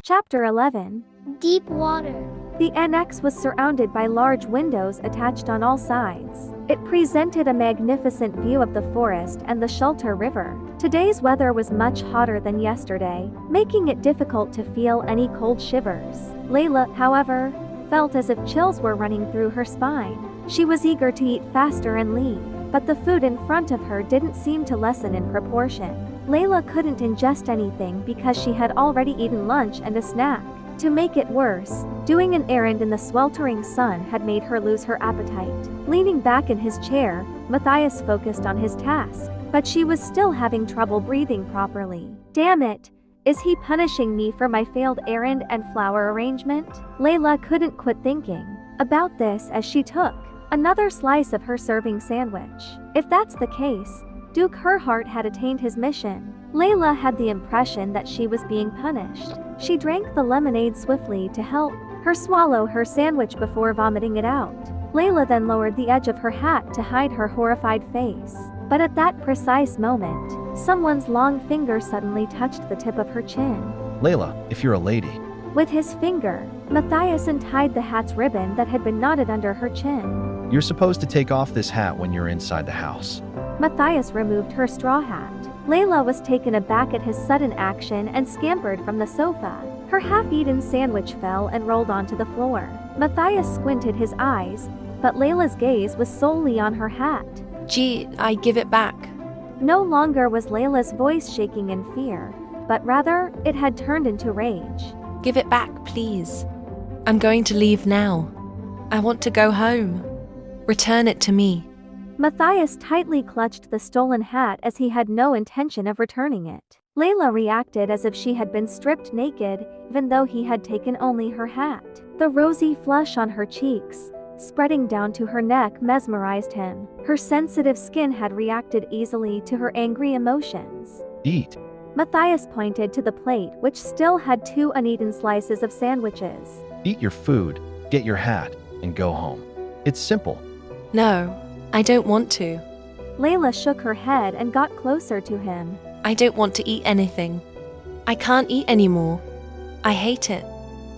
Chapter 11. Deep water. The annex was surrounded by large windows attached on all sides. It presented a magnificent view of the forest and the Shelter River. Today's weather was much hotter than yesterday, making it difficult to feel any cold shivers. Layla, however, felt as if chills were running through her spine. She was eager to eat faster and leave, but the food in front of her didn't seem to lessen in proportion. Layla couldn't ingest anything because she had already eaten lunch and a snack. To make it worse, doing an errand in the sweltering sun had made her lose her appetite. Leaning back in his chair, Matthias focused on his task, but she was still having trouble breathing properly. Damn it! Is he punishing me for my failed errand and flower arrangement? Layla couldn't quit thinking about this as she took another slice of her serving sandwich. If that's the case, Duke Herhart had attained his mission. Layla had the impression that she was being punished. She drank the lemonade swiftly to help her swallow her sandwich before vomiting it out. Layla then lowered the edge of her hat to hide her horrified face. But at that precise moment, someone's long finger suddenly touched the tip of her chin. Layla, if you're a lady. With his finger, Matthias untied the hat's ribbon that had been knotted under her chin. You're supposed to take off this hat when you're inside the house. Matthias removed her straw hat. Layla was taken aback at his sudden action and scampered from the sofa. Her half-eaten sandwich fell and rolled onto the floor. Matthias squinted his eyes, but Layla's gaze was solely on her hat. Gee, I give it back. No longer was Layla's voice shaking in fear, but rather, it had turned into rage. Give it back, please. I'm going to leave now. I want to go home. Return it to me. Matthias tightly clutched the stolen hat as he had no intention of returning it. Layla reacted as if she had been stripped naked, even though he had taken only her hat. The rosy flush on her cheeks, spreading down to her neck, mesmerized him. Her sensitive skin had reacted easily to her angry emotions. Eat. Matthias pointed to the plate, which still had 2 uneaten slices of sandwiches. Eat your food, get your hat, and go home. It's simple. No, I don't want to. Layla shook her head and got closer to him. I don't want to eat anything. I can't eat anymore. I hate it.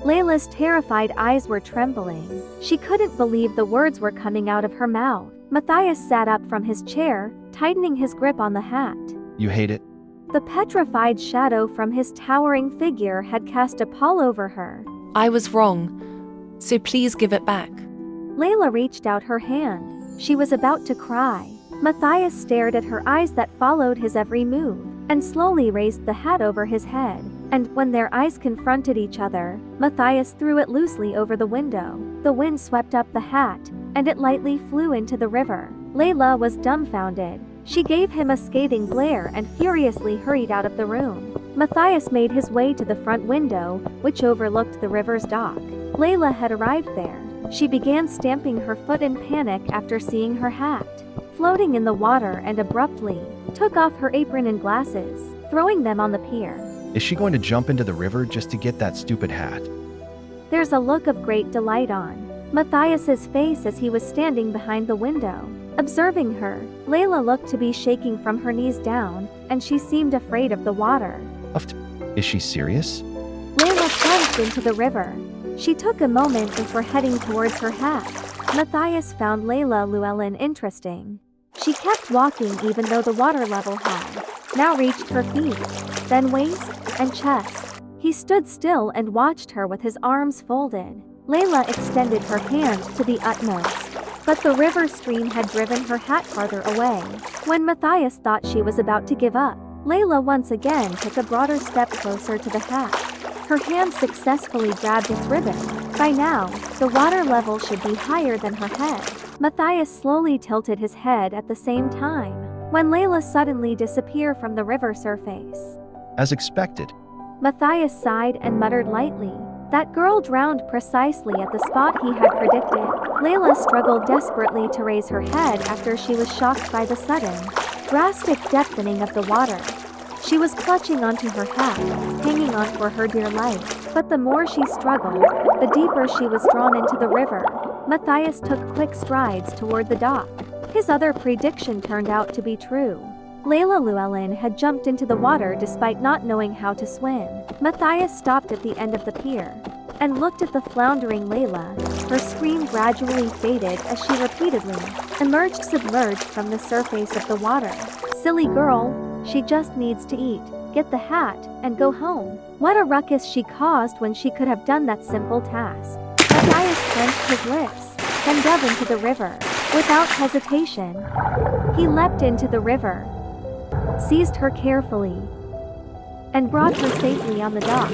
Layla's terrified eyes were trembling. She couldn't believe the words were coming out of her mouth. Matthias sat up from his chair, tightening his grip on the hat. You hate it? The petrified shadow from his towering figure had cast a pall over her. I was wrong, so please give it back. Layla reached out her hand. She was about to cry. Matthias stared at her eyes that followed his every move, and slowly raised the hat over his head. And when their eyes confronted each other, Matthias threw it loosely over the window. The wind swept up the hat, and it lightly flew into the river. Layla was dumbfounded. She gave him a scathing glare and furiously hurried out of the room. Matthias made his way to the front window, which overlooked the river's dock. Layla had arrived there. She began stamping her foot in panic after seeing her hat floating in the water and abruptly took off her apron and glasses, throwing them on the pier. Is she going to jump into the river just to get that stupid hat? There's a look of great delight on Matthias's face as he was standing behind the window. Observing her, Layla looked to be shaking from her knees down, and she seemed afraid of the water. Is she serious? Layla plunged into the river. She took a moment before heading towards her hat. Matthias found Layla Llewellyn interesting. She kept walking even though the water level had now reached her feet, then waist and chest. He stood still and watched her with his arms folded. Layla extended her hand to the utmost, but the river stream had driven her hat farther away. When Matthias thought she was about to give up, Layla once again took a broader step closer to the hat. Her hand successfully grabbed its ribbon. By now, the water level should be higher than her head. Matthias slowly tilted his head at the same time, when Layla suddenly disappeared from the river surface. As expected. Matthias sighed and muttered lightly. That girl drowned precisely at the spot he had predicted. Layla struggled desperately to raise her head after she was shocked by the sudden, drastic depthening of the water. She was clutching onto her hat, hanging on for her dear life. But the more she struggled, the deeper she was drawn into the river. Matthias took quick strides toward the dock. His other prediction turned out to be true. Layla Llewellyn had jumped into the water despite not knowing how to swim. Matthias stopped at the end of the pier and looked at the floundering Layla. Her scream gradually faded as she repeatedly emerged submerged from the surface of the water. Silly girl, she just needs to eat, get the hat, and go home. What a ruckus she caused when she could have done that simple task. Matthias clenched his lips, then dove into the river. Without hesitation, he leapt into the river, seized her carefully, and brought her safely on the dock.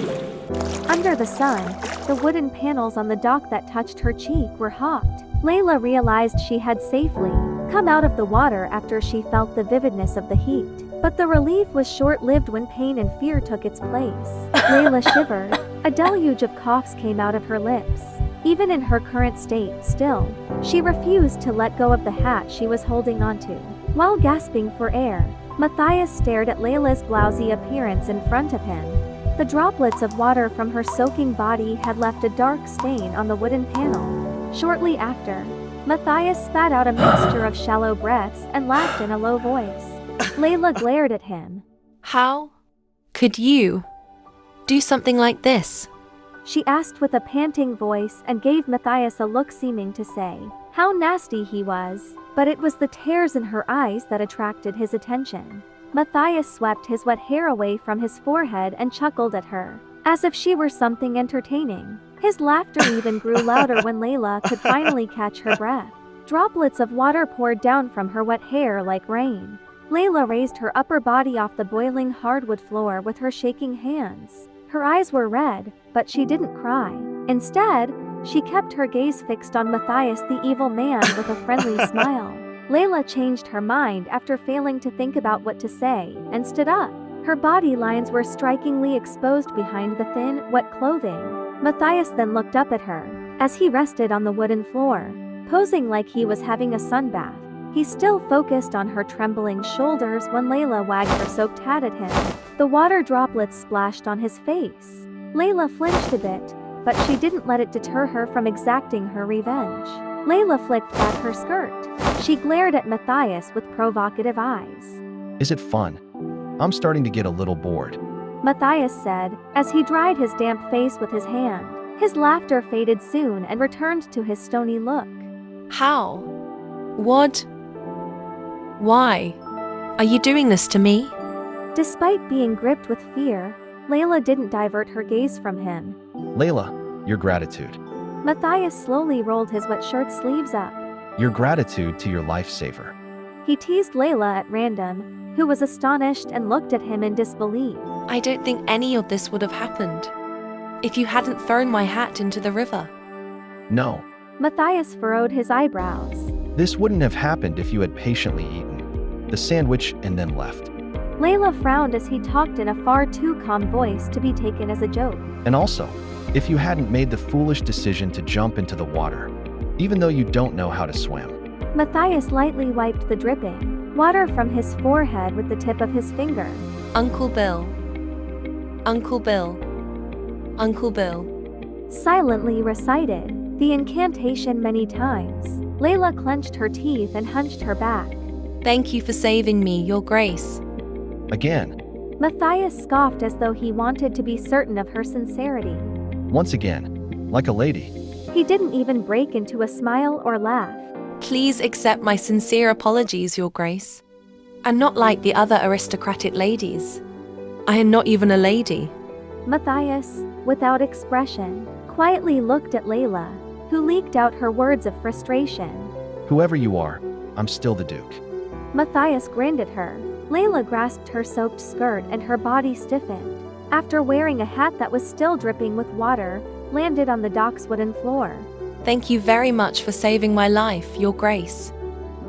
Under the sun, the wooden panels on the dock that touched her cheek were hot. Layla realized she had safely come out of the water after she felt the vividness of the heat. But the relief was short-lived when pain and fear took its place. Layla shivered. A deluge of coughs came out of her lips. Even in her current state, still, she refused to let go of the hat she was holding onto. While gasping for air, Matthias stared at Layla's blousy appearance in front of him. The droplets of water from her soaking body had left a dark stain on the wooden panel. Shortly after, Matthias spat out a mixture of shallow breaths and laughed in a low voice. Layla glared at him. How could you do something like this? She asked with a panting voice and gave Matthias a look seeming to say how nasty he was, but it was the tears in her eyes that attracted his attention. Matthias swept his wet hair away from his forehead and chuckled at her, as if she were something entertaining. His laughter even grew louder when Layla could finally catch her breath. Droplets of water poured down from her wet hair like rain. Layla raised her upper body off the boiling hardwood floor with her shaking hands. Her eyes were red, but she didn't cry. Instead, she kept her gaze fixed on Matthias the evil man with a friendly smile. Layla changed her mind after failing to think about what to say, and stood up. Her body lines were strikingly exposed behind the thin, wet clothing. Matthias then looked up at her, as he rested on the wooden floor, posing like he was having a sunbath. He still focused on her trembling shoulders when Layla wagged her soaked hat at him. The water droplets splashed on his face. Layla flinched a bit, but she didn't let it deter her from exacting her revenge. Layla flicked back her skirt. She glared at Matthias with provocative eyes. Is it fun? I'm starting to get a little bored. Matthias said, as he dried his damp face with his hand. His laughter faded soon and returned to his stony look. How? What? Why? Are you doing this to me? Despite being gripped with fear, Layla didn't divert her gaze from him. Layla, your gratitude. Matthias slowly rolled his wet shirt sleeves up. Your gratitude to your lifesaver. He teased Layla at random, who was astonished and looked at him in disbelief. I don't think any of this would have happened if you hadn't thrown my hat into the river. No. Matthias furrowed his eyebrows. This wouldn't have happened if you had patiently eaten the sandwich and then left. Layla frowned as he talked in a far too calm voice to be taken as a joke. And also, if you hadn't made the foolish decision to jump into the water, even though you don't know how to swim. Matthias lightly wiped the dripping water from his forehead with the tip of his finger. Uncle Bill. Uncle Bill. Uncle Bill. Silently recited the incantation many times. Layla clenched her teeth and hunched her back. Thank you for saving me, Your Grace. Again. Matthias scoffed as though he wanted to be certain of her sincerity. Once again, like a lady. He didn't even break into a smile or laugh. Please accept my sincere apologies, Your Grace. I'm not like the other aristocratic ladies. I am not even a lady. Matthias, without expression, quietly looked at Layla, who leaked out her words of frustration. Whoever you are, I'm still the Duke. Matthias grinned at her. Layla grasped her soaked skirt and her body stiffened. After wearing a hat that was still dripping with water, landed on the dock's wooden floor. Thank you very much for saving my life, Your Grace.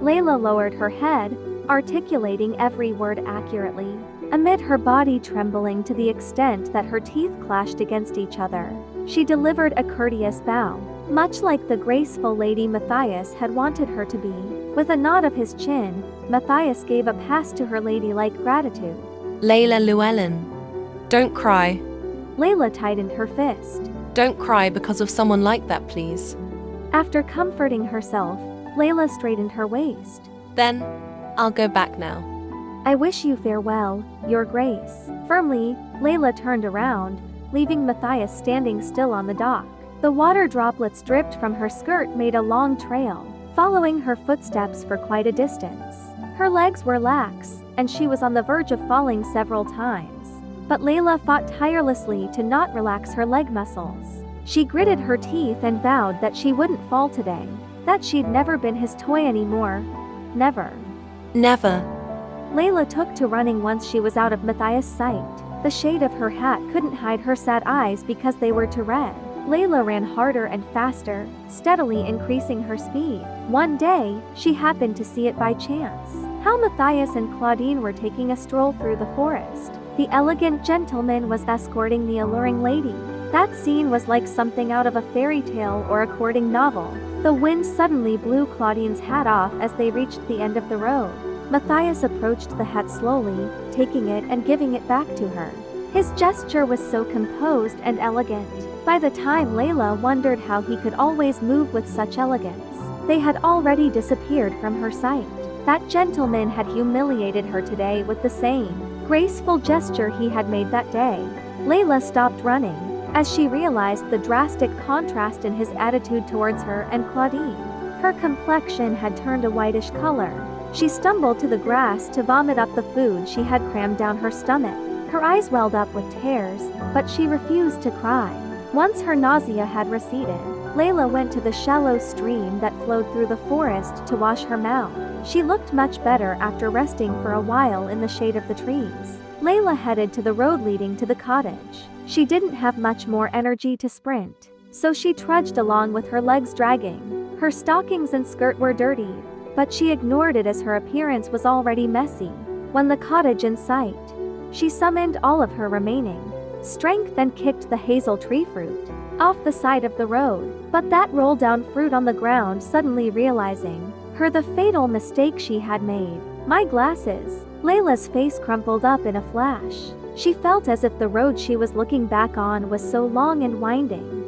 Layla lowered her head, articulating every word accurately, amid her body trembling to the extent that her teeth clashed against each other. She delivered a courteous bow, much like the graceful lady Matthias had wanted her to be. With a nod of his chin, Matthias gave a pass to her ladylike gratitude. Layla Llewellyn, don't cry. Layla tightened her fist. Don't cry because of someone like that, please. After comforting herself, Layla straightened her waist. Then, I'll go back now. I wish you farewell, Your Grace. Firmly, Layla turned around, leaving Matthias standing still on the dock. The water droplets dripped from her skirt made a long trail, following her footsteps for quite a distance. Her legs were lax, and she was on the verge of falling several times. But Layla fought tirelessly to not relax her leg muscles. She gritted her teeth and vowed that she wouldn't fall today, that she'd never been his toy anymore. Never. Never. Layla took to running once she was out of Matthias' sight. The shade of her hat couldn't hide her sad eyes because they were too red. Layla ran harder and faster, steadily increasing her speed. One day, she happened to see it by chance. How Matthias and Claudine were taking a stroll through the forest. The elegant gentleman was escorting the alluring lady. That scene was like something out of a fairy tale or a courting novel. The wind suddenly blew Claudine's hat off as they reached the end of the road. Matthias approached the hat slowly, taking it and giving it back to her. His gesture was so composed and elegant. By the time Layla wondered how he could always move with such elegance, they had already disappeared from her sight. That gentleman had humiliated her today with the same graceful gesture he had made that day. Layla stopped running, as she realized the drastic contrast in his attitude towards her and Claudine. Her complexion had turned a whitish color. She stumbled to the grass to vomit up the food she had crammed down her stomach. Her eyes welled up with tears, but she refused to cry. Once her nausea had receded, Layla went to the shallow stream that flowed through the forest to wash her mouth. She looked much better after resting for a while in the shade of the trees. Layla headed to the road leading to the cottage. She didn't have much more energy to sprint, so she trudged along with her legs dragging. Her stockings and skirt were dirty, but she ignored it as her appearance was already messy. When the cottage in sight, she summoned all of her remaining strength and kicked the hazel tree fruit off the side of the road. But that rolled down fruit on the ground, suddenly realizing her the fatal mistake she had made. My glasses. Layla's face crumpled up in a flash. She felt as if the road she was looking back on was so long and winding.